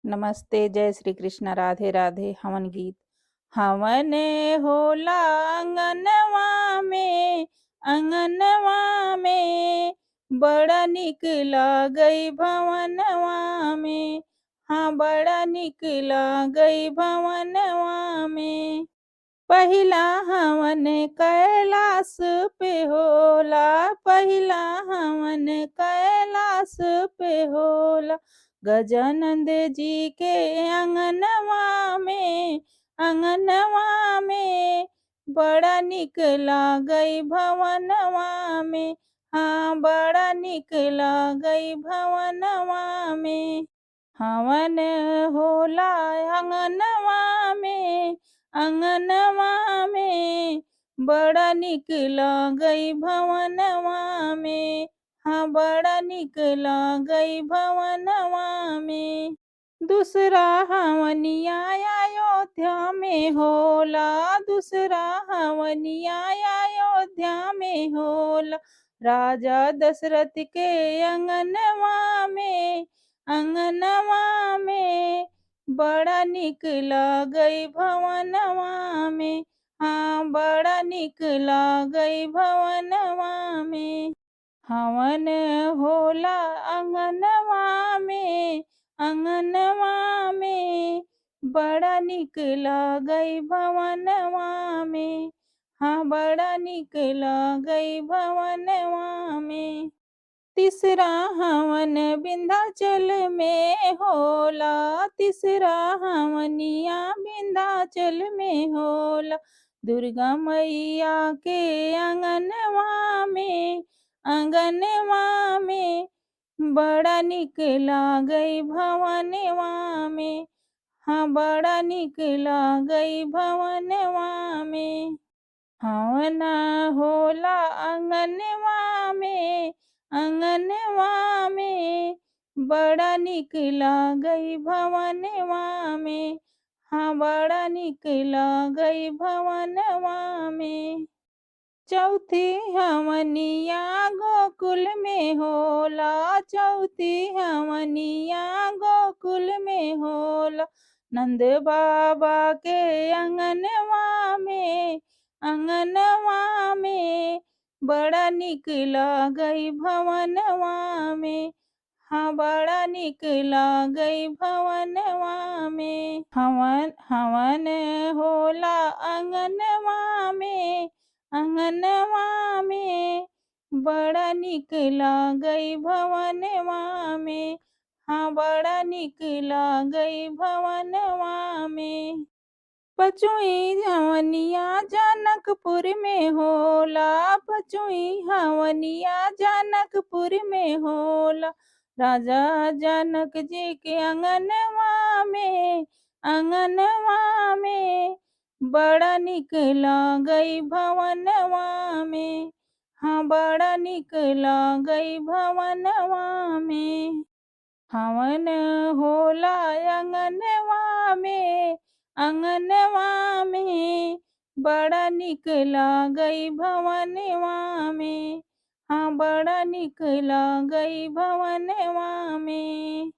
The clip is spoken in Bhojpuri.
नमस्ते, जय श्री कृष्ण, राधे राधे। हवन गीत। हवन होला अंगनवा में, अंगनवा में बड़ा निक लागई भवनवा में। हाँ, बड़ा निक लागई भवनवा में। पहिला हवन कैलाश पे होला, पहिला हवन कैलाश पे होला। गजानंद जी के अंगनवा में, अंगनवा में बड़ा निक लागई भवनवा में। हाँ, बड़ा निक लागई भवनवा में। हवन होला अंगनवा में, अंगनवा में बड़ा निक लागई भवनवा में। हाँ, बड़ा निक लागई भवनवा में। दूसरा हवनिया अयोध्या में होला, दूसरा हवनिया अयोध्या में होला। राजा दशरथ के अंगनवा में, अंगनवा में बड़ा निक लागई भवनवा में। हाँ, बड़ा निक लागई भवनवा में। हवन होला अंगनवा में, अंगनवा में बड़ा निक लागई भवनवा में। हाँ, बड़ा निक लागई भवनवा में। तीसरा हवन विंध्याचल में होला, तीसरा हवनिया विंध्याचल में होला। दुर्गा मैया के अंगनवा में, अंगनवा में बड़ा निक लागई भवनवा में। हाँ, बड़ा निक लागई भवनवा में। हवन होला अंगनवा में, अंगनवा में बड़ा निक लागई भवनवा में। हाँ, बड़ा निक लागई भवनवा में। चौथी हवनिया गोकुल में होला, चौथी हवनिया गोकुल में होला। नंद बाबा के अंगनवा में, अंगनवा में बड़ा निक लागई भवनवा में। हाँ, बड़ा निक लागई भवनवा में। हवन हवन होला अंगनवा में, अंगनवा में बड़ा निक लागई भवनवा में। हाँ, बड़ा निक लागई भवनवा में। पचुई हवनिया जनकपुर में होला, पचुई हवनिया जनकपुर में होला। राजा जनक जी के अंगनवा में, अंगनवा में बड़ा निक लागई भवनवा में। हाँ, बड़ा निक लागई भवनवा में। हवन होला अंगनवा में, अंगनवा में बड़ा निक लागई भवनवा में। हाँ, बड़ा निक लागई भवनवा में।